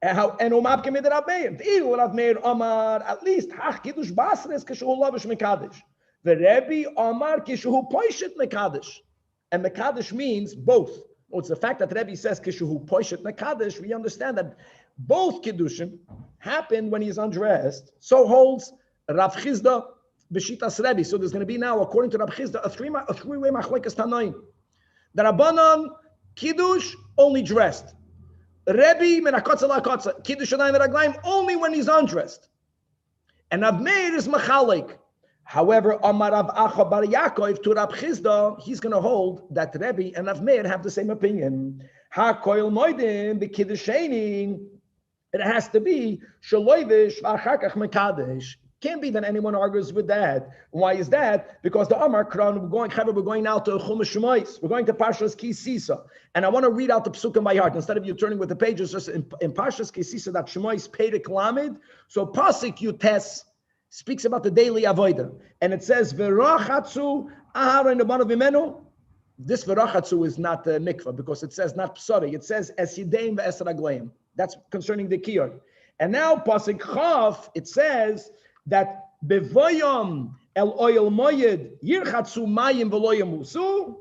And Umab Kemid Rab Meir, Rab Meir Omar, at least Hach Kiddush Basres Kishuhu Lavish Mekadesh. The Rebbe Omar Kishuhu Poishet Mekadesh. And Mekadesh means both. It's the fact that Rebbe says Kishuhu Poishet Mekadesh, we understand that both Kiddushim happen when he's undressed. So holds Rav Chizda B'shitas Rebbe. So there's going to be now, according to Rav Chizda, a three-way machlekes Tanaim. The Rabbanan Kiddush only dressed. Rebbe menakotza lakotza Kiddush Yadayim v'raglayim only when he's undressed. And Rav Meir is machalek. However, Amar Rav Acha Bar Yaakov to Rav Chizda, he's going to hold that Rebbe and Rav Meir have the same opinion. Ha koil moedim b'kiddusheini. It has to be shaloivish v'achakach mekadesh. Can't be that anyone argues with that. Why is that? Because the Amar Quran, we're going now to Chumash Shemais. We're going to Parshas Ki Sisa. And I want to read out the psukim by heart. Instead of you turning with the pages, just in Parshas Ki Sisa, that Shemais Perek Lamed. So Pasik Yutes speaks about the daily avodah. And it says, V'rachatzu Aharon Abanav Vimenu. This V'rachatzu is not mikvah because it says not psari. It says Es Yideim V'es Ragleim. That's concerning the Kiyur. And now Pasik Chaf, it says that Bevoyam El Oil Moyed Yirchatzu Mayim V'lo Yamusu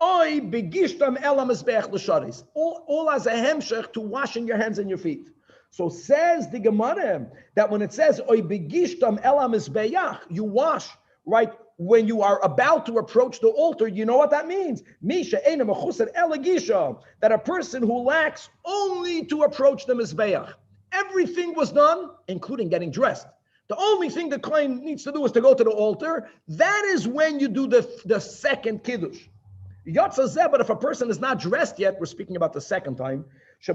Oy Begishtam El HaMizbeach L'Sharis. All as a hemshech to washing your hands and your feet. So says the Gemara that when it says Oy Begishtam El HaMizbeach, you wash, right? When you are about to approach the altar, you know what that means? Misha Eina Mechusar El Agisha, that a person who lacks only to approach the Mizbeach. Everything was done, including getting dressed. The only thing the kohen needs to do is to go to the altar. That is when you do the second kiddush. Yotzazeh, but if a person is not dressed yet, we're speaking about the second time. If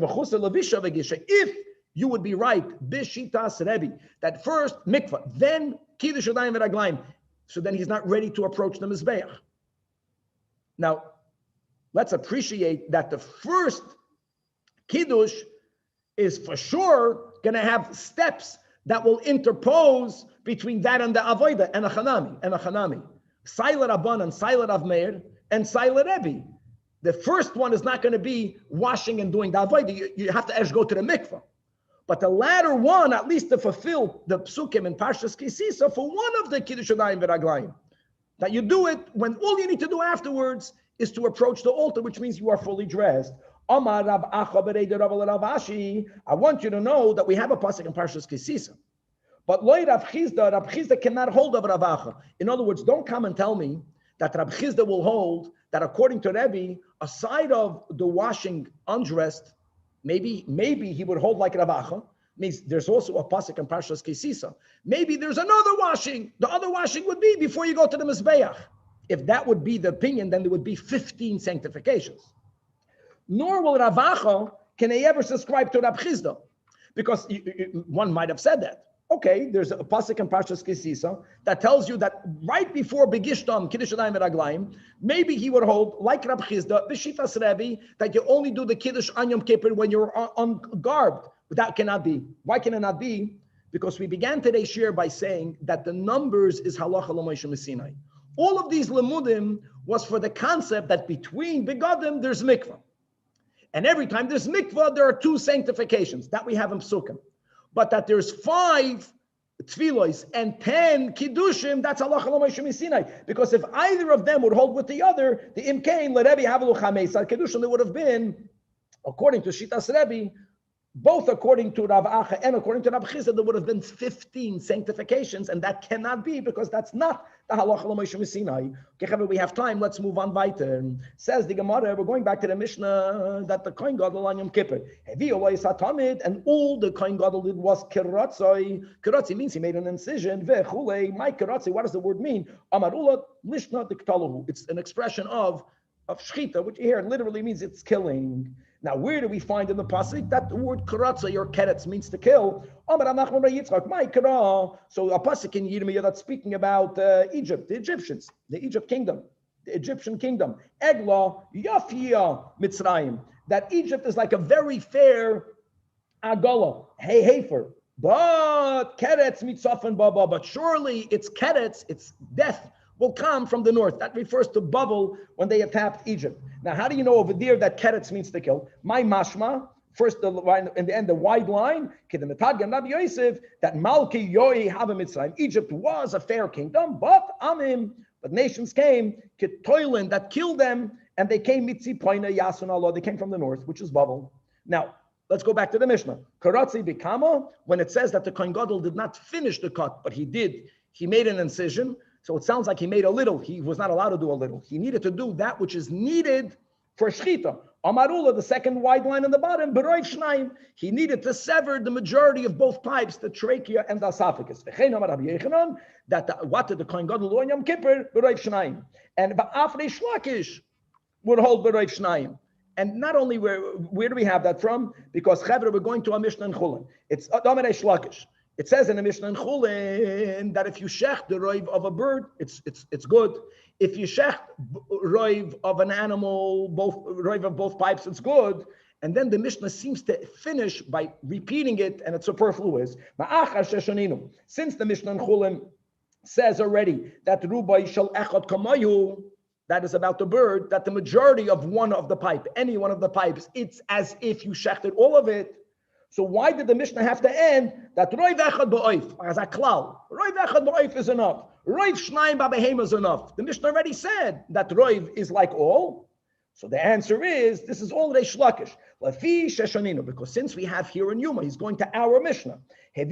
you would be right, bishitas Rebbe, that first mikvah, then kiddush yadayim v'raglayim. So then he's not ready to approach the mizbeach. Now, let's appreciate that the first kiddush is for sure going to have steps that will interpose between that and the avodah and a chanami. Sailer Rabban and Sailer Rav Meir and Sailer Rebbe. The first one is not going to be washing and doing the avodah. You have to actually go to the mikvah. But the latter one, at least to fulfill the psukim in Parshas Ki Sisa, for one of the kiddush yadayim v'raglayim, that you do it when all you need to do afterwards is to approach the altar, which means you are fully dressed. Amar Rav Acha b'rei Rav Ashi. I want you to know that we have a pasuk in Parshas Ki Sisa, but Loi Rav Chizda cannot hold of Rav Acha. In other words, don't come and tell me that Rav Chizda will hold that according to Rebbe, aside of the washing undressed, maybe he would hold like Rav Acha. Means there's also a pasuk in Parshas Ki Sisa. Maybe there's another washing. The other washing would be before you go to the Mizbeach. If that would be the opinion, then there would be 15 sanctifications. Nor will Rav Acha can he ever subscribe to Rav Chizda, because one might have said that. Okay, there's a pasuk in Parshas Ki Sisa that tells you that right before Begishtam Kiddush Yadayim v'Raglayim, maybe he would hold like Rav Chizda b'Shitas Rebbe that you only do the Kiddush on Yom Kippur when you're ungarbed. But that cannot be. Why can it not be? Because we began today's shiur by saying that the numbers is halacha l'Moshe Messinai. All of these lemudim was for the concept that between begadim there's mikvah. And every time there's mikvah, there are 2 sanctifications that we have in psukim. But that there's 5 tefillos and 10 kiddushim, that's halacha l'Moshe Messinai. Because if either of them would hold with the other, the imkain l'Rebbe havelu chameis al kiddushim, there would have been, according to Shitas Rebbe, both according to Rav Acha and according to Rav Chizda, there would have been 15 sanctifications, and that cannot be because that's not the halacha l'Moshe Messinai. Okay, we have time. Let's move on weiter. Says the Gemara, we're going back to the Mishnah that the Kohen Gadol on Yom Kippur, and all the Kohen Gadol did was kiratzoi. Kiratzoi means he made an incision. Vechule, my kiratzoi. What does the word mean? Amarula lishna diktalahu. It's an expression of shchita, which here literally means it's killing. Now, where do we find in the pasuk that the word karatza or keretz means to kill? So a pasuk in Yirmiyah that's speaking about Egypt, the Egyptians, the Egyptian kingdom. Egla yafia Mitzrayim. That Egypt is like a very fair agola, heifer. But keretz mitzafan baba. But surely it's keretz, it's death, will come from the north. That refers to bubble when they attacked Egypt. Now, how do you know over there that keretz means to kill? My mashma, first the line, in the end, the wide line, that Malki Yoi Hava Mitzrayim. Egypt was a fair kingdom, but nations came, Ketoilin, that killed them, and they came Mitzi Poina Yasun Allah, they came from the north, which is bubble. Now, let's go back to the Mishnah. Karatzi Bikama, when it says that the Kohen Gadol did not finish the cut, but he made an incision. So it sounds like he made a little. He was not allowed to do a little. He needed to do that which is needed for shchita. Amarula, the second wide line on the bottom, beroiv shnayim. He needed to sever the majority of both pipes, the trachea and the esophagus. What did the Kohen Gadol do on Yom Kippur? Beroiv shnayim. And ba'afrei shlakish would hold beroiv shnayim. And not only where do we have that from? Because Chevra, we're going to a Mishnah in Chulin. It's Dominei Shlakish. It says in the Mishnah in Chulin that if you shech the roiv of a bird, it's good. If you shech roiv of an animal, roiv of both pipes, it's good. And then the Mishnah seems to finish by repeating it, and it's superfluous. Since the Mishnah in Chulin says already that rubai shall echad kamayu, that is about the bird, that the majority of one of the pipe, any one of the pipes, it's as if you shechted all of it. So why did the Mishnah have to end that roiv echad ba'oif as a klal? Roiv echad ba'oif is enough. Roiv shnayim ba'behem is enough. The Mishnah already said that roiv is like all. So the answer is this is all Reish Lakish. Lafi sheshaninu, because since we have here in Yoma, he's going to our Mishnah. That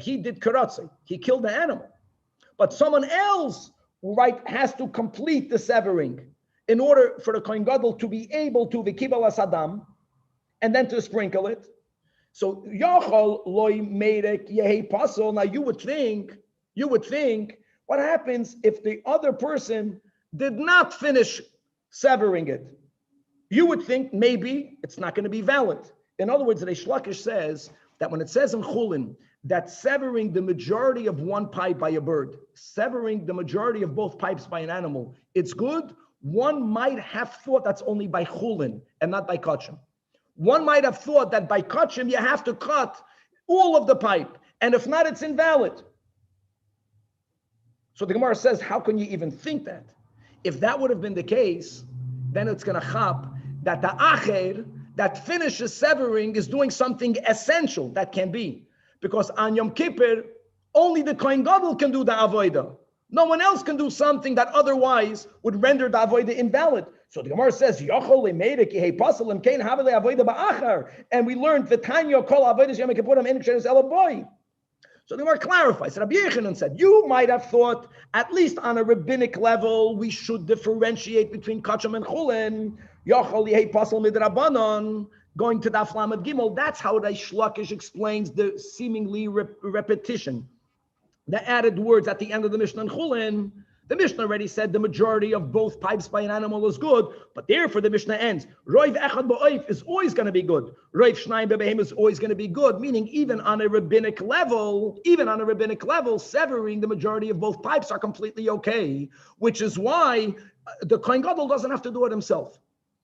he did karatza, he killed the animal, but someone else, right, has to complete the severing in order for the Kohen Gadol to be able to v'kibel asadam, and then to sprinkle it. So Yachol loy meirek yehi pasol. Now you would think, what happens if the other person did not finish severing it? You would think maybe it's not going to be valid. In other words, Reish Lakish says that when it says in Chulin that severing the majority of one pipe by a bird, severing the majority of both pipes by an animal, it's good. One might have thought that's only by Chulin and not by Kachim. One might have thought that by Kachim you have to cut all of the pipe, and if not, it's invalid. So the Gemara says, how can you even think that? If that would have been the case, then it's going to chap that the acher that finishes severing is doing something essential. That can be. Because on Yom Kippur, only the Kohen Gadol can do the avodah. No one else can do something that otherwise would render the avodah invalid. So the Gemara says, and we learned the Tanya kol avodas Yom Kippurim ein ksheres ela boy. So the Gemara clarifies. Rabbi Yechanan said, you might have thought, at least on a rabbinic level, we should differentiate between Kachim and Chulin. Yachol yehi pasal midrabanan, going to Daf Lamed Gimel. That's how Reish Lakish explains the seemingly repetition. The added words at the end of the Mishnah and Chulin. The Mishnah already said the majority of both pipes by an animal is good, but therefore the Mishnah ends. Roiv echad ba'oif is always going to be good. Roiv shnayim b'behem is always going to be good, meaning even on a rabbinic level, severing the majority of both pipes are completely okay, which is why the Kohen Gadol doesn't have to do it himself.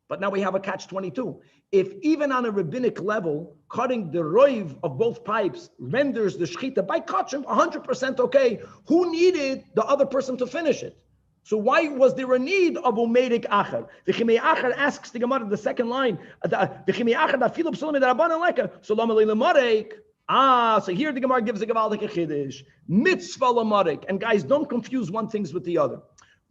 But now we have a catch-22. If even on a rabbinic level, cutting the roiv of both pipes renders the shechita by kachim 100% okay, who needed the other person to finish it? So why was there a need of umeirik acher? V'chimei acher asks the Gemara, the second line, v'chimei acher dafilu psulim edarabbanan leka, so lama le'lemarek. So here the Gemara gives a gavaldik chiddush, mitzvah lemarek. And guys, don't confuse one thing with the other.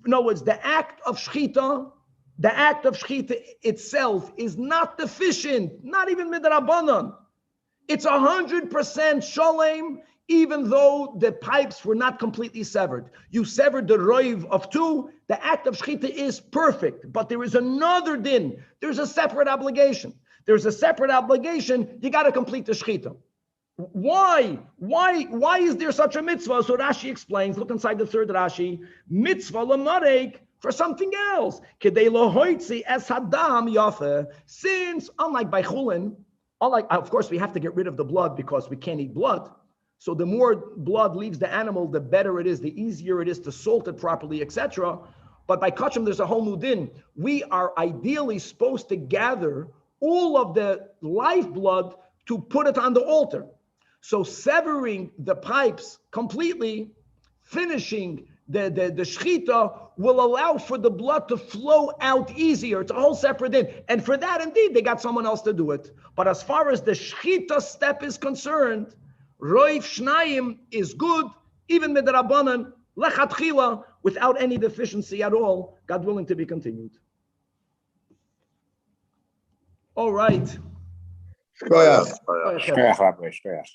No, it's the act of shechita. The act of shechita itself is not deficient, not even midrabanan. It's 100% sholem, even though the pipes were not completely severed. You severed the roiv of two, the act of shechita is perfect, but there is another din. There's a separate obligation. You got to complete the shechita. Why is there such a mitzvah? So Rashi explains, look inside the third Rashi, mitzvah lamarek, for something else. Since, unlike by Chulin, of course, we have to get rid of the blood because we can't eat blood. So the more blood leaves the animal, the better it is, the easier it is to salt it properly, etc. But by Kachim, there's a whole new din. We are ideally supposed to gather all of the lifeblood to put it on the altar. So severing the pipes completely, finishing the shechita will allow for the blood to flow out easier. It's a whole separate thing. And for that, indeed, they got someone else to do it. But as far as the shechita step is concerned, roiv shnayim is good, even midrabanan, lechatchila, without any deficiency at all, God willing to be continued. All right. Shkoyach. Shkoyach, Rabbi, shkoyach.